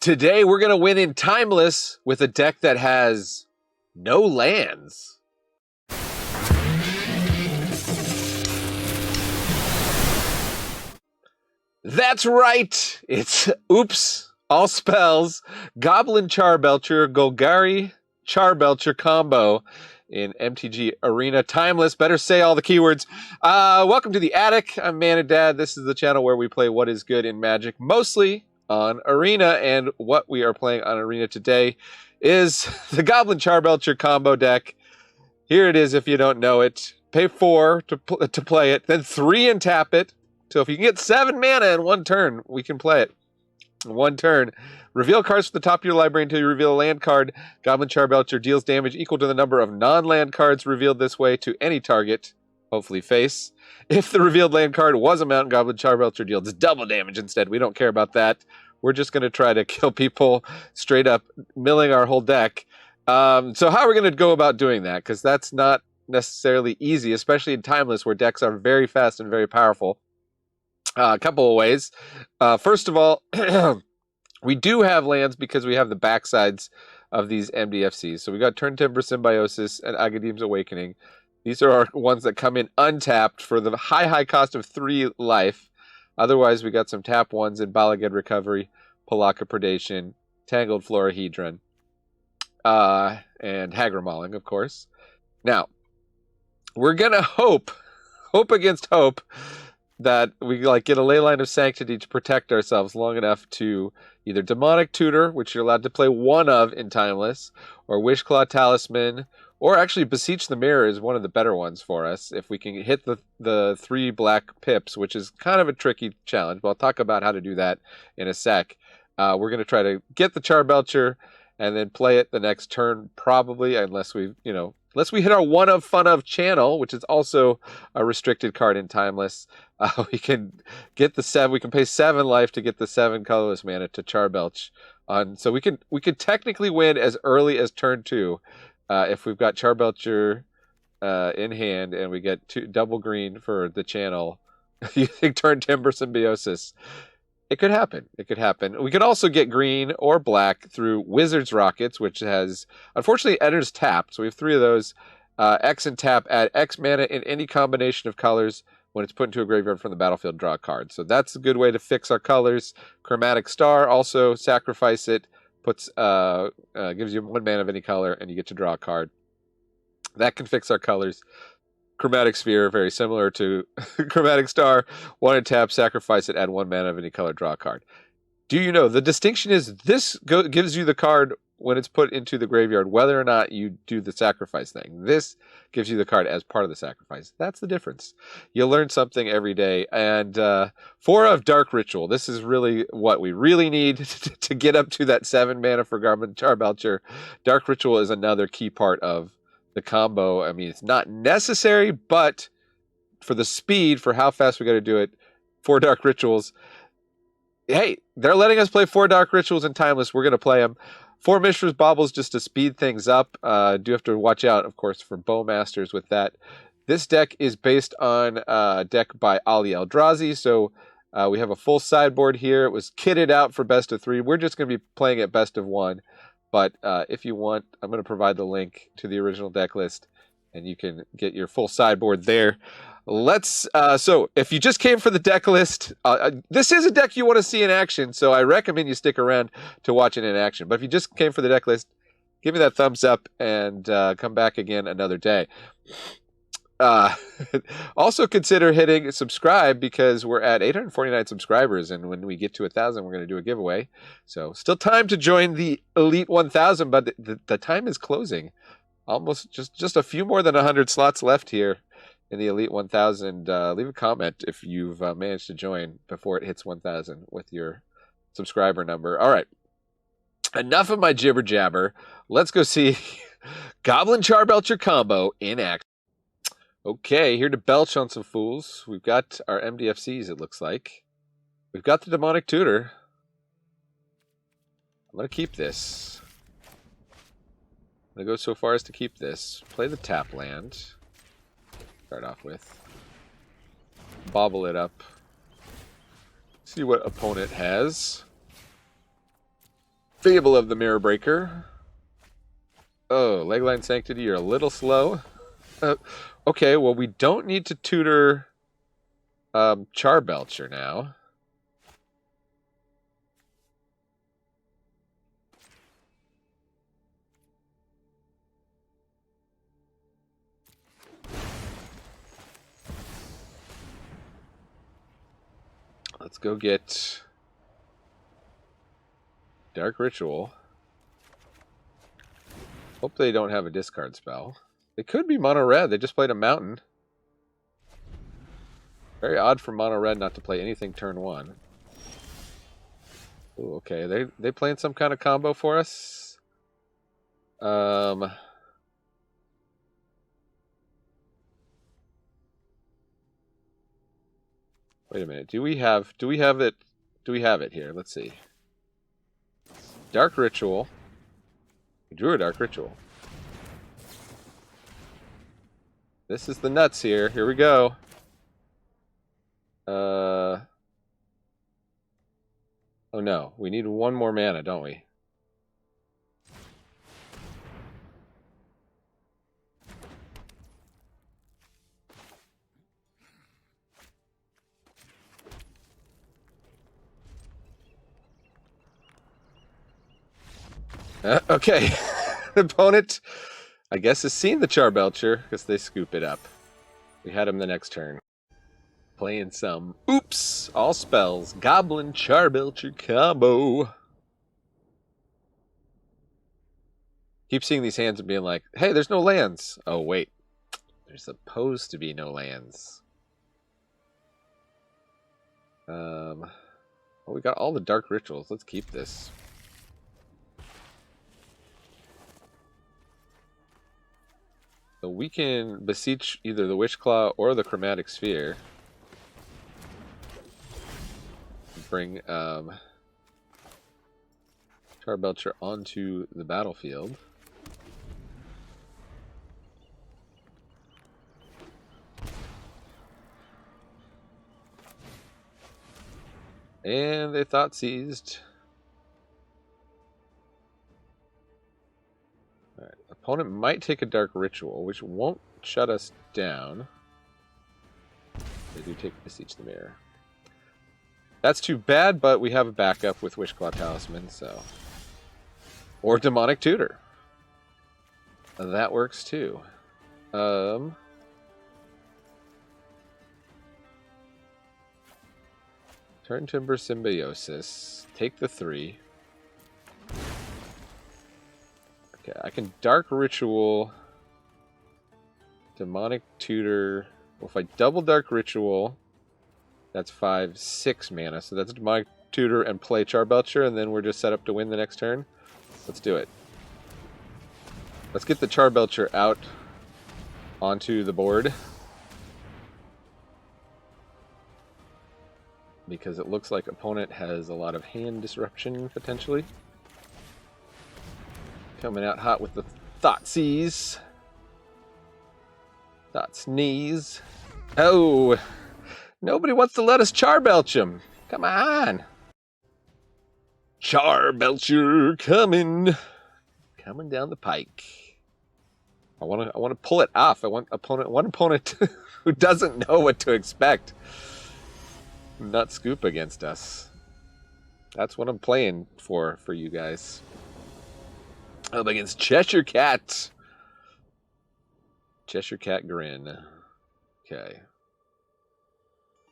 Today we're going to win in Timeless with a deck that has no lands. That's right. It's oops, all spells, Goblin Charbelcher Charbelcher Combo in MTG Arena Timeless. Better say all the keywords. Welcome to the Attic. I'm Man and Dad. This is the channel where we play what is good in Magic, mostly on Arena, and what we are playing on Arena today is the Goblin Charbelcher Combo deck. Here it is if you don't know it. Pay 4 to play it, then 3 and tap it. So if you can get 7 mana in one turn, we can play it. In one turn. Reveal cards from the top of your library until you reveal a land card. Goblin Charbelcher deals damage equal to the number of non-land cards revealed this way to any target, hopefully face. If the revealed land card was a Mountain Goblin, Charbelcher deals double damage instead. We don't care about that. We're just going to try to kill people straight up, milling our whole deck. So how are we going to go about doing that? Because that's not necessarily easy, especially in Timeless, where decks are very fast and very powerful. A couple of ways. First of all, we do have lands because we have the backsides of these MDFCs. So we got Turn Timber Symbiosis and Agadim's Awakening. These are our ones that come in untapped for the high cost of 3 life. Otherwise, we got some tap ones in Balaged Recovery, Palaka Predation, Tangled Florahedron, and Hagra Mauling, of course. Now, we're going to hope against hope, that we get a Leyline of Sanctity to protect ourselves long enough to either Demonic Tutor, which you're allowed to play one of in Timeless, or Wishclaw Talisman, or actually Beseech the Mirror is one of the better ones for us. If we can hit the 3 black pips, which is kind of a tricky challenge, but I'll talk about how to do that in a sec. We're going to try to get the Charbelcher and then play it the next turn, probably, unless we hit our One of Fun of channel, which is also a restricted card in Timeless. We can get the 7. We can pay 7 life to get the 7 colorless mana to Charbelch on. So we could technically win as early as turn 2 if we've got Charbelcher in hand and we get 2 double green for the channel using Turn Timber Symbiosis. It could happen. It could happen. We could also get green or black through Wizard's Rockets, which has, unfortunately, enters tap. So we have 3 of those. X and tap, add X mana in any combination of colors. When it's put into a graveyard from the battlefield, draw a card. So that's a good way to fix our colors. Chromatic Star, also sacrifice it. Gives you 1 mana of any color, and you get to draw a card. That can fix our colors. Chromatic Sphere, very similar to Chromatic Star. 1 and tap, sacrifice it, add 1 mana of any color, draw a card. Do you know, the distinction is this gives you the card when it's put into the graveyard, whether or not you do the sacrifice thing. This gives you the card as part of the sacrifice. That's the difference. You learn something every day. And 4 of Dark Ritual. This is really what we really need to get up to that 7 mana for Goblin Charbelcher. Dark Ritual is another key part of the combo. I mean, it's not necessary, but for the speed, for how fast we got to do it, 4 Dark Rituals. Hey, they're letting us play 4 Dark Rituals in Timeless. We're going to play them. 4 Mishra's Baubles just to speed things up. Do have to watch out, of course, for Bowmasters with that. This deck is based on a deck by Ali Eldrazi, so we have a full sideboard here. It was kitted out for best of 3. We're just going to be playing at best of 1. But if you want, I'm going to provide the link to the original deck list, and you can get your full sideboard there. So if you just came for the deck list, this is a deck you want to see in action, so I recommend you stick around to watch it in action. But if you just came for the deck list, give me that thumbs up and come back again another day. Also consider hitting subscribe, because we're at 849 subscribers, and when we get to 1,000, we're going to do a giveaway. So still time to join the Elite 1000, but the time is closing. Almost just a few more than 100 slots left here in the Elite 1000. Leave a comment if you've managed to join before it hits 1000 with your subscriber number. All right. Enough of my jibber jabber. Let's go see Goblin Charbelcher Combo in action. Okay, here to belch on some fools. We've got our MDFCs, it looks like. We've got the Demonic Tutor. I'm going to keep this. I'm going to go so far as to keep this. Play the tap land. Start off with. Bobble it up. See what opponent has. Fable of the Mirror Breaker. Oh, Legline Sanctity, you're a little slow. Okay, well, we don't need to tutor Charbelcher now. Let's go get Dark Ritual. Hope they don't have a discard spell. They could be mono red. They just played a mountain. Very odd for mono red not to play anything turn one. Ooh, okay, they playing some kind of combo for us. Wait a minute. Do we have it here? Let's see. Dark Ritual. We drew a Dark Ritual. This is the nuts here. Here we go. Oh no, we need one more mana, don't we? Okay. The opponent, I guess, has seen the Charbelcher because they scoop it up. We had him the next turn. Playing some, oops, all spells, Goblin Charbelcher Combo. Keep seeing these hands and being like, hey, there's no lands. Oh, wait. There's supposed to be no lands. Well, we got all the Dark Rituals. Let's keep this. So we can beseech either the Wishclaw or the Chromatic Sphere. Bring Charbelcher onto the battlefield. And they thought seized. Alright, opponent might take a Dark Ritual, which won't shut us down. They do take Beseech the Mirror. That's too bad, but we have a backup with Wishclaw Talisman, so... Or Demonic Tutor. That works too. Turn Timber Symbiosis. Take the 3. Okay, I can Dark Ritual. Demonic Tutor. Well, if I double Dark Ritual, that's 5, 6 mana. So that's Demonic Tutor and play Charbelcher, and then we're just set up to win the next turn. Let's do it. Let's get the Charbelcher out onto the board. Because it looks like opponent has a lot of hand disruption, potentially. Coming out hot with the Thoughtseize. Thoughtsneeze. Oh! Nobody wants to let us Charbelch him. Come on! Charbelcher coming down the pike. I want to pull it off. I want one opponent who doesn't know what to expect. Not scoop against us. That's what I'm playing for you guys. Up against Cheshire Cat. Cheshire Cat Grin. Okay.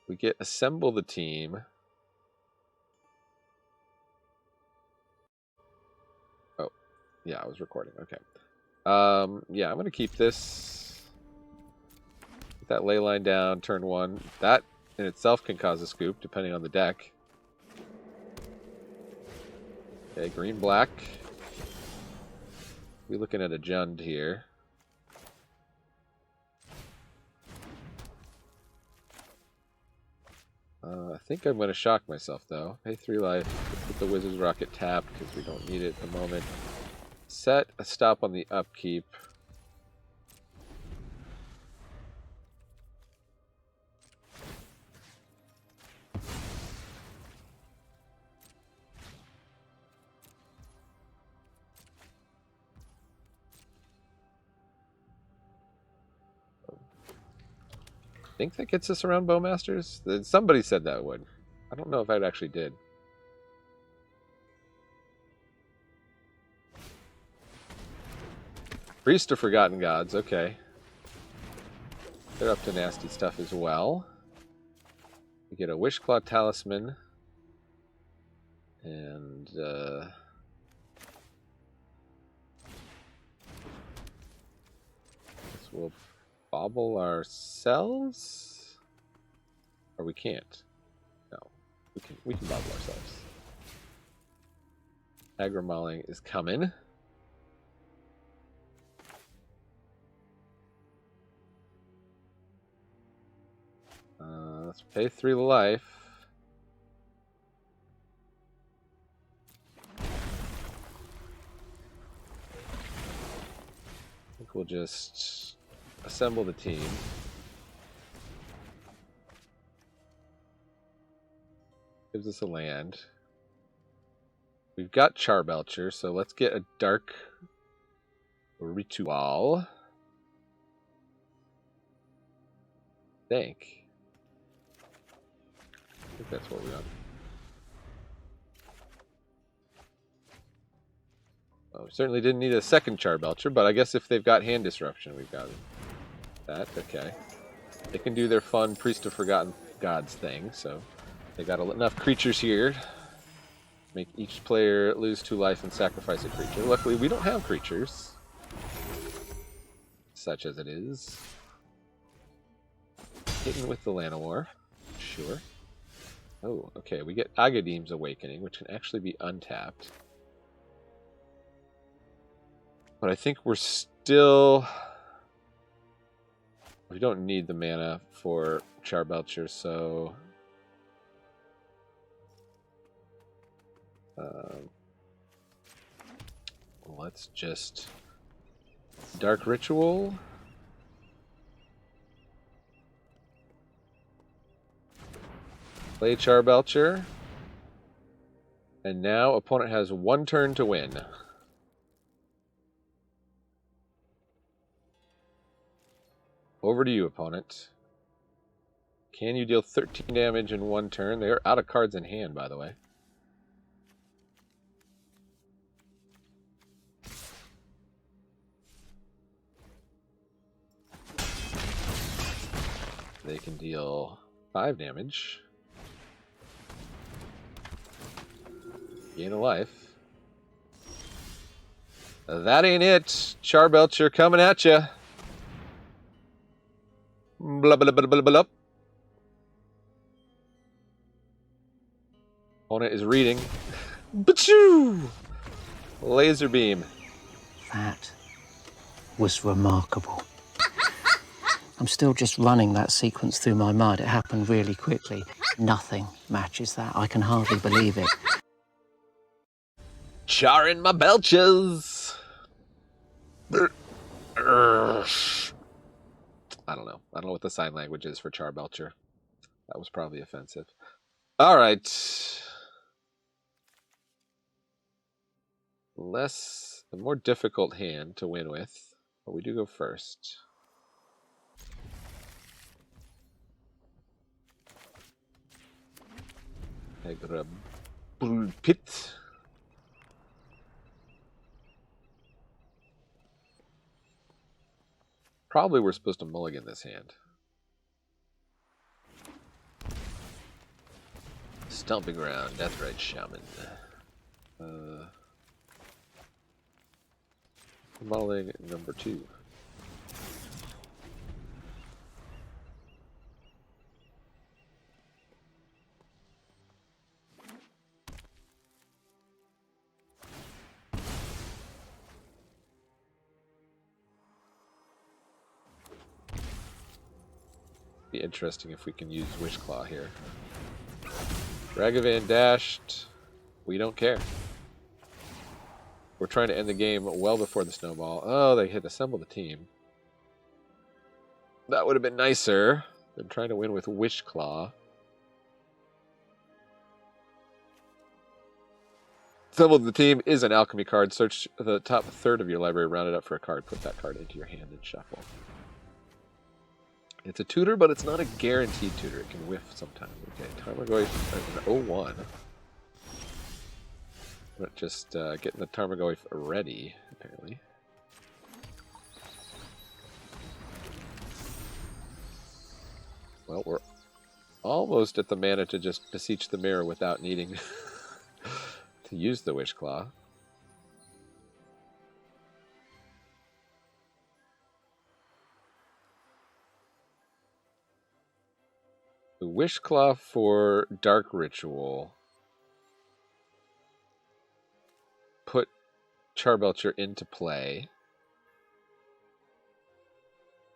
We get assemble the team. Oh, yeah, I was recording. Okay. Yeah, I'm going to keep this. Get that ley line down, turn 1. That in itself can cause a scoop, depending on the deck. Okay, green-black. We're looking at a Jund here. I think I'm going to shock myself, though. Pay 3 life. Put the Wizard's Rocket tapped, because we don't need it at the moment. Set a stop on the upkeep. think that gets us around Bowmasters? Somebody said that would. I don't know if it actually did. Priest of Forgotten Gods, okay. They're up to nasty stuff as well. We get a Wishclaw Talisman. And, guess we'll bobble ourselves? Or we can't. No. We can bobble ourselves. Aggro Mauling is coming. Let's pay 3 life. I think we'll just assemble the team. Gives us a land. We've got Charbelcher, so let's get a Dark Ritual. I think that's what we got. Oh, we certainly didn't need a second Charbelcher, but I guess if they've got hand disruption, we've got that. Okay. They can do their fun Priest of Forgotten Gods thing, so they got enough creatures here. Make each player lose 2 life and sacrifice a creature. Luckily, we don't have creatures. Such as it is. Hitting with the Llanowar. Sure. Oh, okay. We get Agadim's Awakening, which can actually be untapped. But I think we're still... We don't need the mana for Charbelcher, so... let's just... Dark Ritual... Play Charbelcher. And now opponent has 1 turn to win. Over to you, opponent. Can you deal 13 damage in 1 turn? They're out of cards in hand, by the way. They can deal 5 damage. Gain a life. That ain't it. Charbelcher coming at you. Blah, blah, blah, blah, blah. Opponent is reading. Bachoo! Laser beam. That was remarkable. I'm still just running that sequence through my mind. It happened really quickly. Nothing matches that. I can hardly believe it. Charring my belches. I don't know. I don't know what the sign language is for Charbelcher. That was probably offensive. All right. The more difficult hand to win with, but we do go first. Agra Pit. Probably we're supposed to mulligan this hand. Stomping Ground, Deathrite Shaman. Mulling number 2. Be interesting if we can use Wishclaw here. Ragavan dashed. We don't care. We're trying to end the game well before the snowball. Oh, they hit assemble the team. That would have been nicer than trying to win with Wishclaw. Assemble the team is an alchemy card. Search the top third of your library, round it up for a card. Put that card into your hand and shuffle. It's a tutor, but it's not a guaranteed tutor. It can whiff sometime. Okay, Tarmogoyf an 0-1. But just getting the Tarmogoyf ready, apparently. Well, we're almost at the mana to just beseech the mirror without needing to use the Wish Claw. The Wish Claw for Dark Ritual put Charbelcher into play.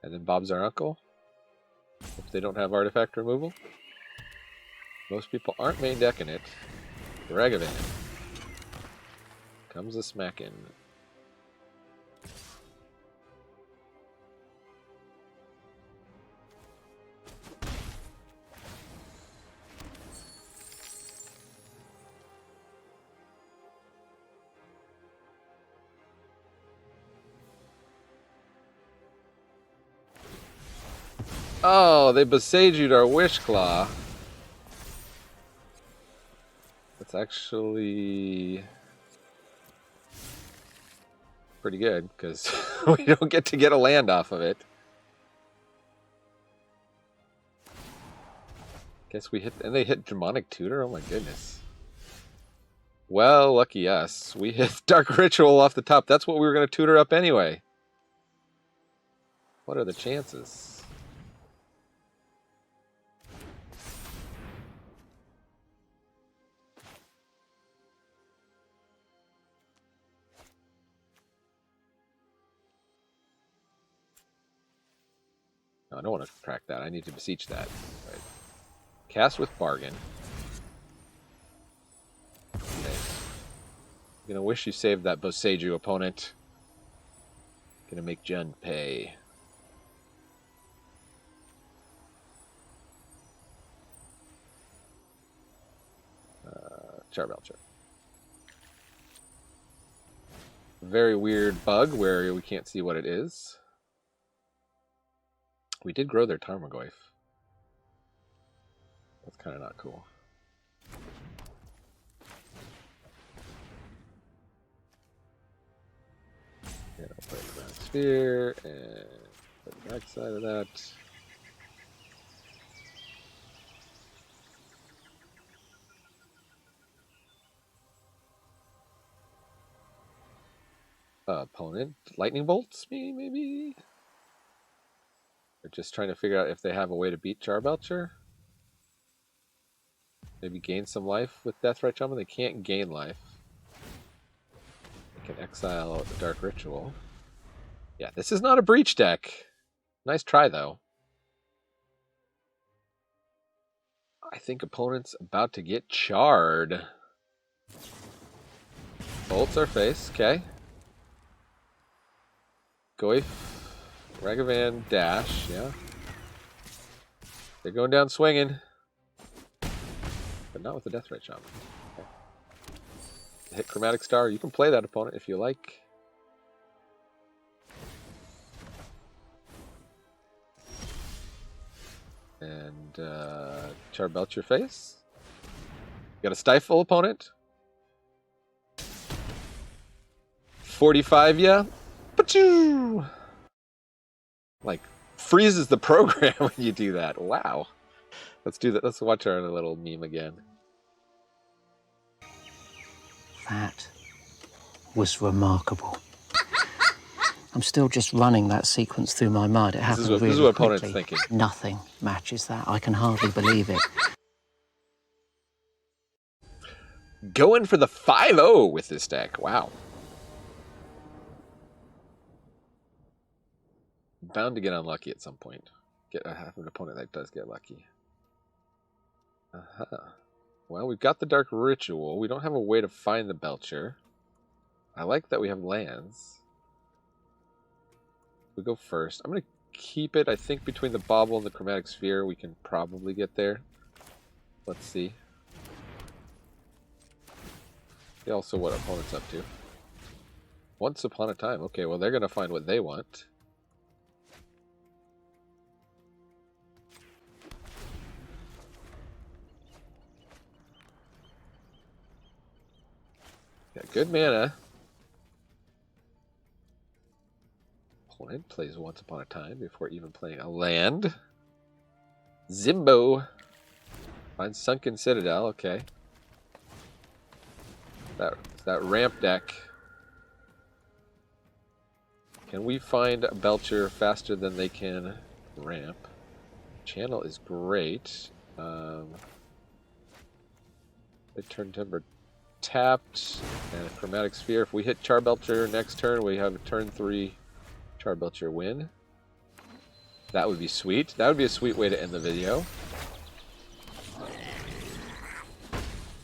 And then Bob's our uncle. If they don't have artifact removal. Most people aren't main decking it. Ragavan. Comes a smackin'. Oh, they besaged our Wish Claw. That's actually pretty good, because we don't get to get a land off of it. Guess we hit, and they hit Demonic Tutor? Oh my goodness. Well, lucky us. We hit Dark Ritual off the top. That's what we were going to tutor up anyway. What are the chances? No, I don't want to crack that. I need to beseech that. Right. Cast with Bargain. Okay. Gonna wish you saved that Boseiju opponent. Gonna make Jund pay. Charbelcher. Very weird bug where we can't see what it is. We did grow their Tarmogoyf. That's kind of not cool. Yeah, I'll play the Grand Sphere and put the back side of that. Opponent, lightning bolts me, maybe? They're just trying to figure out if they have a way to beat Charbelcher. Maybe gain some life with Deathrite Shaman. They can't gain life. They can exile the Dark Ritual. Yeah, this is not a breach deck. Nice try, though. I think opponent's about to get charred. Bolts our face, okay. Goyf, Ragavan, dash, yeah. They're going down swinging. But not with the Deathrite Shaman. Okay. Hit Chromatic Star. You can play that opponent if you like. And Charbelcher face. You got a Stifle opponent. 45, yeah. Pachoo! Like, freezes the program when you do that. Wow. Let's do that. Let's watch our little meme again. That was remarkable. I'm still just running that sequence through my mind. It happened really quickly. This is what opponent's thinking. Nothing matches that. I can hardly believe it. Going for the 5-0 with this deck. Wow. Bound to get unlucky at some point. Have an opponent that does get lucky. Well, we've got the Dark Ritual. We don't have a way to find the Belcher. I like that we have lands. We go first. I'm going to keep it, I think, between the Bauble and the Chromatic Sphere. We can probably get there. Let's see. See also what opponent's up to. Once upon a time. Okay, well, they're going to find what they want. Got good mana. Opponent plays Once Upon a Time before even playing a land. Zimbo. Find Sunken Citadel, okay. That ramp deck. Can we find a Belcher faster than they can ramp? Channel is great. They turn Timber tapped and a Chromatic Sphere. If we hit Charbelcher next turn, we have a turn 3 Charbelcher win. That would be sweet. That would be a sweet way to end the video.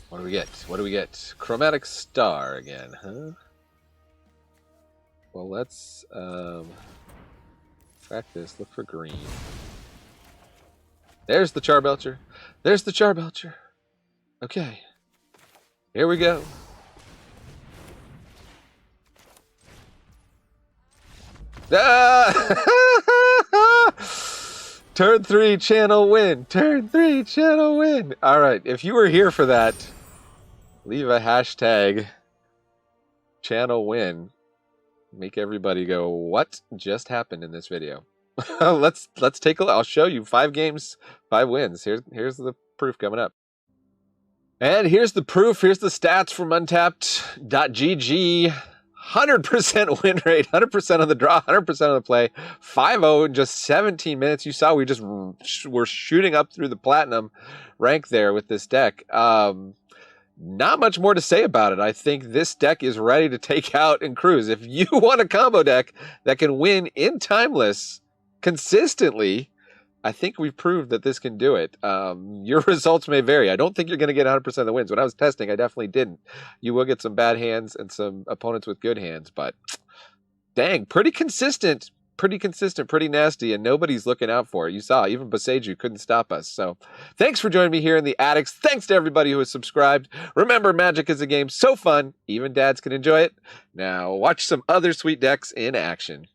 What do we get? What do we get? Chromatic Star again, huh? Well, let's track this. Look for green. There's the Charbelcher. There's the Charbelcher. Okay. Here we go. Ah! Turn 3 channel win. Turn 3 channel win. All right. If you were here for that, leave a hashtag channel win. Make everybody go, what just happened in this video? let's take a look. I'll show you 5 games, 5 wins. Here's the proof coming up. And here's the proof. Here's the stats from untapped.gg. 100% win rate, 100% on the draw, 100% on the play. 5-0 in just 17 minutes. You saw we just were shooting up through the platinum rank there with this deck. Not much more to say about it. I think this deck is ready to take out and cruise. If you want a combo deck that can win in Timeless consistently, I think we've proved that this can do it. Your results may vary. I don't think you're going to get 100% of the wins. When I was testing, I definitely didn't. You will get some bad hands and some opponents with good hands, but dang, pretty consistent, pretty nasty, and nobody's looking out for it. You saw, even Boseiju couldn't stop us. So thanks for joining me here in the Attics. Thanks to everybody who has subscribed. Remember, Magic is a game so fun, even dads can enjoy it. Now watch some other sweet decks in action.